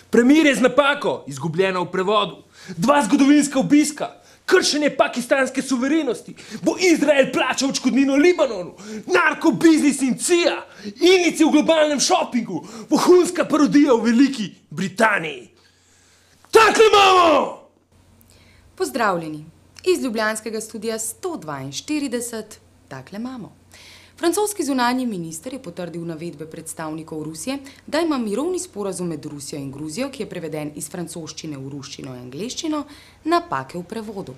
Premirje z napako, izgubljena v prevodu. 2 zgodovinska obiska, kršenje pakistanske suverenosti, bo Izrael plačal odškodnino Libanonu, narkobiznis in CIA, indici v globalnem šopingu, vohunska parodija v Veliki Britaniji. Takle imamo! Pozdravljeni iz ljubljanskega studia 142, takle imamo. Francoski zunanji minister je potrdil navedbe predstavnikov Rusije, da ima mirovni sporazum med Rusijo in Gruzijo, ki je preveden iz francoščine v ruščino in angleščino, napake v prevodu.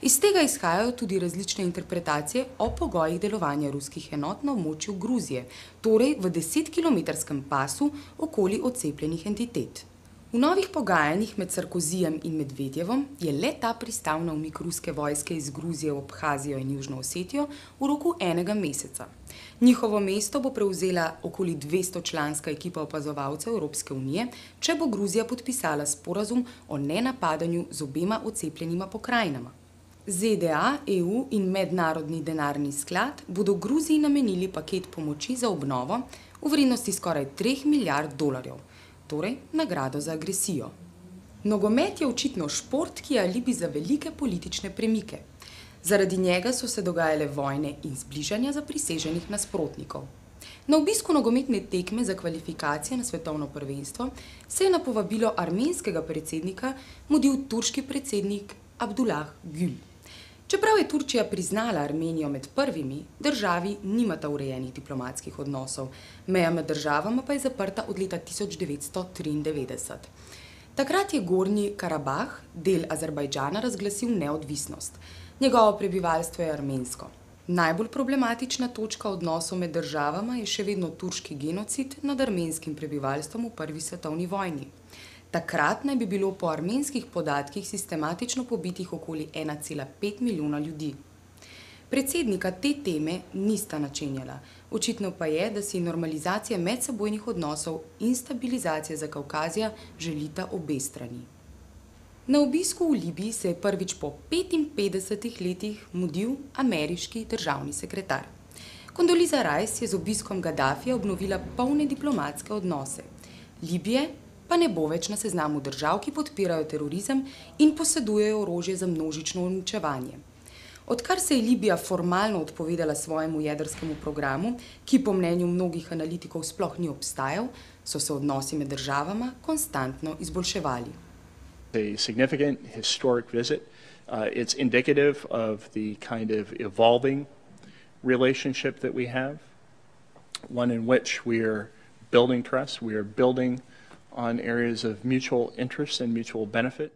Iz tega izhajajo tudi različne interpretacije o pogojih delovanja ruskih enot na območju Gruzije, torej v 10-kilometrskem pasu okoli odcepljenih entitet. V novih pogajanjih med Sarkozijem in Medvedjevom je le ta pristal na umik ruske vojske iz Gruzije v Abhazijo in Južno Osetijo v roku 1 meseca. Njihovo mesto bo prevzela okoli 200-članska ekipa opazovalcev Evropske unije, če bo Gruzija podpisala sporazum o nenapadanju z obema odcepljenima pokrajinama. ZDA, EU in Mednarodni denarni sklad bodo Gruziji namenili paket pomoči za obnovo v vrednosti skoraj 3 milijard dolarjev. Torej nagrado za agresijo. Nogomet je očitno šport, ki je alibi za velike politične premike. Zaradi njega so se dogajale vojne in zbližanja zapriseženih nasprotnikov. Na obisku nogometne tekme za kvalifikacije na svetovno prvenstvo se je na povabilo armenskega predsednika mudil turški predsednik Abdullah Gül. Čeprav je Turčija priznala Armenijo med prvimi, državi nimata urejenih diplomatskih odnosov, meja med državama pa je zaprta od leta 1993. Takrat je Gornji Karabah, del Azerbajdžana, razglasil neodvisnost. Njegovo prebivalstvo je armensko. Najbolj problematična točka odnosov med državama je še vedno turški genocid nad armenskim prebivalstvom v Prvi svetovni vojni. Takrat naj bi bilo po armenskih podatkih sistematično pobitih okoli 1,5 milijona ljudi. Predsednika te teme nista načenjala, očitno pa je, da si normalizacije medsebojnih odnosov in stabilizacije Zakavkazija želita obe strani. Na obisku v Libiji se je prvič po 55 letih mudil ameriški državni sekretar. Condoleezza Rice je z obiskom Gaddafija obnovila polne diplomatske odnose. Libije pa ne bo več na seznamu držav, ki podpirajo terorizem in posedujejo orožje za množično uničevanje. Odkar se je Libija formalno odpovedala svojemu jedrskemu programu, ki po mnenju mnogih analitikov sploh ni obstajal, so se odnosi med državama konstantno izboljševali. A significant historic visit. It's indicative of the kind of evolving relationship that we have, one in which we are building trust, we are building on areas of mutual interest and mutual benefit.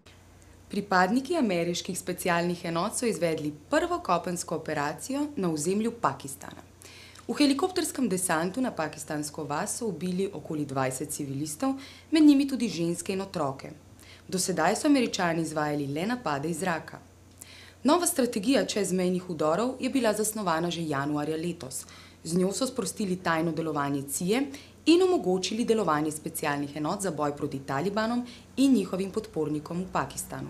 Pripadniki ameriških specialnih enot so izvedli prvo kopensko operacijo na ozemlju Pakistana. V helikopterskem desantu na pakistansko vas so ubili okoli 20 civilistov, med njimi tudi ženske in otroke. Do sedaj so Američani izvajali le napade iz zraka. Nova strategija čezmejnih vdorov je bila zasnovana že januarja letos. Z njo so sprostili tajno delovanje CIA in omogočili delovanje specialnih enot za boj proti talibanom in njihovim podpornikom v Pakistanu.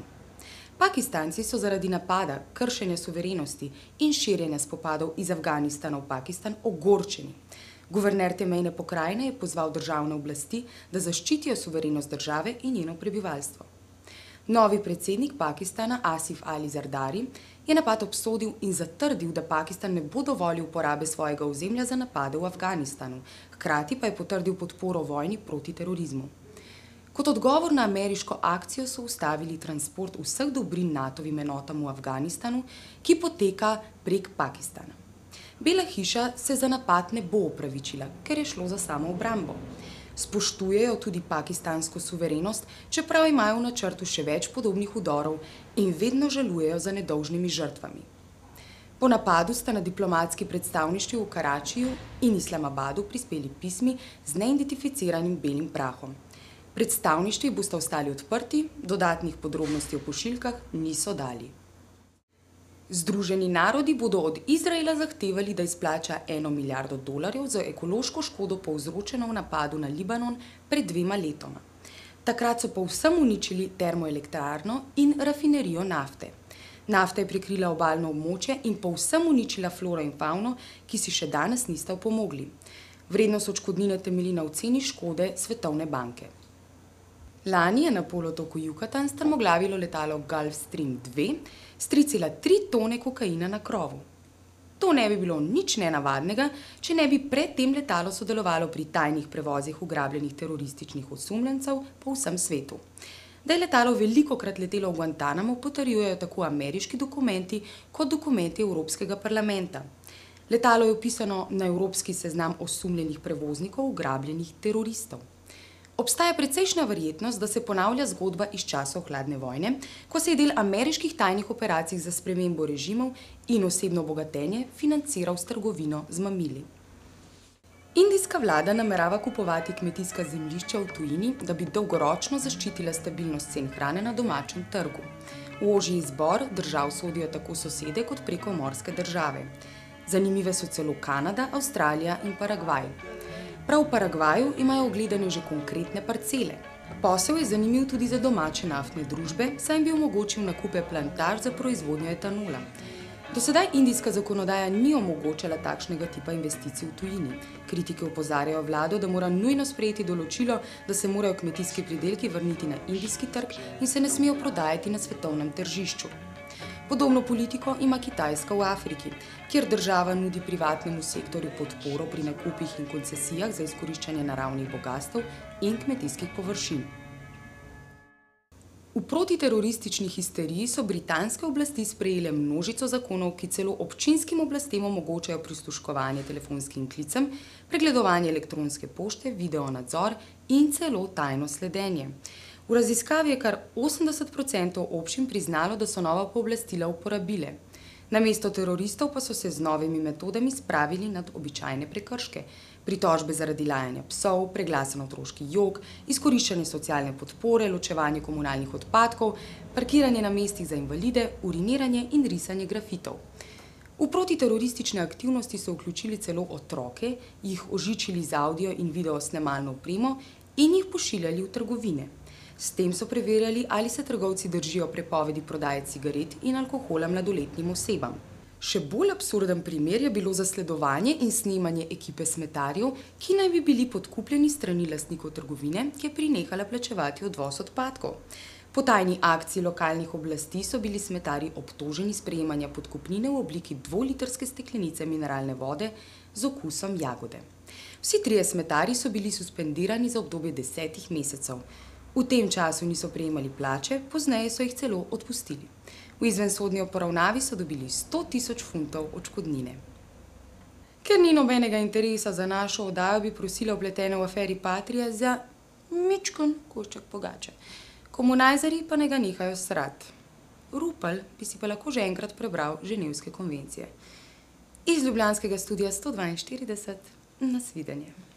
Pakistanci so zaradi napada, kršenja suverenosti in širjenja spopadov iz Afganistana v Pakistan ogorčeni. Guverner te mejne pokrajine je pozval državne oblasti, da zaščitijo suverenost države in njeno prebivalstvo. Novi predsednik Pakistana, Asif Ali Zardari, je napad obsodil in zatrdil, da Pakistan ne bo dovolil uporabe svojega ozemlja za napade v Afganistanu, hkrati pa je potrdil podporo vojni proti terorizmu. Kot odgovor na ameriško akcijo so ustavili transport vseh dobrin NATO-vim enotam v Afganistanu, ki poteka prek Pakistana. Bela hiša se za napad ne bo opravičila, ker je šlo za samoobrambo. Spoštujejo tudi pakistansko suverenost, čeprav imajo v načrtu še več podobnih vdorov in vedno žalujejo za nedolžnimi žrtvami. Po napadu sta na diplomatski predstavništvi v Karačiju in Islamabadu prispeli pismi z neidentificiranim belim prahom. Predstavništvi bosta ostali odprti, dodatnih podrobnosti o pošiljkah niso dali. Združeni narodi bodo od Izraela zahtevali, da izplača 1 milijardo dolarjev za ekološko škodo povzročeno v napadu na Libanon pred 2 letoma. Takrat so povsem uničili termoelektrarno in rafinerijo nafte. Nafta je prekrila obalno območje in povsem uničila floro in fauno, ki si še danes nista opomogli. Vrednost odškodnine temelji na oceni škode Svetovne banke. Lani je na polotoku Yucatan strmoglavilo letalo Gulfstream 2 s 3,3 tone kokaina na krovu. To ne bi bilo nič nenavadnega, če ne bi predtem letalo sodelovalo pri tajnih prevozih ugrabljenih terorističnih osumljencev po vsem svetu. Da je letalo velikokrat letelo v Guantanamo, potrjujejo tako ameriški dokumenti kot dokumenti Evropskega parlamenta. Letalo je vpisano na evropski seznam osumljenih prevoznikov ugrabljenih teroristov. Obstaja precejšnja verjetnost, da se ponavlja zgodba iz časov hladne vojne, ko se je del ameriških tajnih operacij za spremembo režimov in osebno bogatenje financiral s trgovino z mamili. Indijska vlada namerava kupovati kmetijska zemljišča v tujini, da bi dolgoročno zaščitila stabilnost cen hrane na domačem trgu. V ožji izbor držav sodijo tako sosede kot prekomorske države. Zanimive so celo Kanada, Avstralija in Paragvaj. Prav v Paragvaju imajo v gledanju že konkretne parcele. Posel je zanimiv tudi za domače naftne družbe, saj jim bi omogočil nakupe plantaž za proizvodnjo etanola. Do sedaj indijska zakonodaja ni omogočala takšnega tipa investicij v tujini. Kritiki opozarjajo vlado, da mora nujno sprejeti določilo, da se morajo kmetijski pridelki vrniti na indijski trg in se ne smejo prodajati na svetovnem tržišču. Podobno politiko ima Kitajska v Afriki, kjer država nudi privatnemu sektorju podporo pri nakupih in koncesijah za izkoriščanje naravnih bogastev in kmetijskih površin. V protiteroristični histeriji so britanske oblasti sprejele množico zakonov, ki celo občinskim oblastem omogočajo prisluškovanje telefonskim klicem, pregledovanje elektronske pošte, videonadzor in celo tajno sledenje. V raziskavi je kar 80% občin priznalo, da so nova pooblastila uporabile. Namesto teroristov pa so se z novimi metodami spravili nad običajne prekrške. Pritožbe zaradi lajanja psov, preglasen otroški jok, izkoriščanje socialne podpore, ločevanje komunalnih odpadkov, parkiranje na mestih za invalide, uriniranje in risanje grafitov. V protiteroristične aktivnosti so vključili celo otroke, jih ožičili z audio in video snemalno opremo in jih pošiljali v trgovine. S tem so preverjali, ali se trgovci držijo prepovedi prodaje cigaret in alkohola mladoletnim osebam. Še bolj absurden primer je bilo zasledovanje in snemanje ekipe smetarjev, ki naj bi bili podkupljeni strani lastnikov trgovine, ki je prenehala plačevati odvoz odpadkov. Po tajni akciji lokalnih oblasti so bili smetarji obtoženi sprejemanja podkupnine v obliki 2-litrske steklenice mineralne vode z okusom jagode. Vsi 3 smetarji so bili suspendirani za obdobje 10 mesecev. V tem času niso prejemali plače, pozneje so jih celo odpustili. V izvensodni poravnavi so dobili 100.000 funtov odškodnine. Ker ni nobenega interesa za našo oddajo, bi prosila vpletene v aferi Patria za mičkon košček pogače. Komunajzerji pa ne ga nehajo srati. Rupel bi si pa lahko že enkrat prebral Ženevske konvencije. Iz ljubljanskega studia 142, nasvidenje.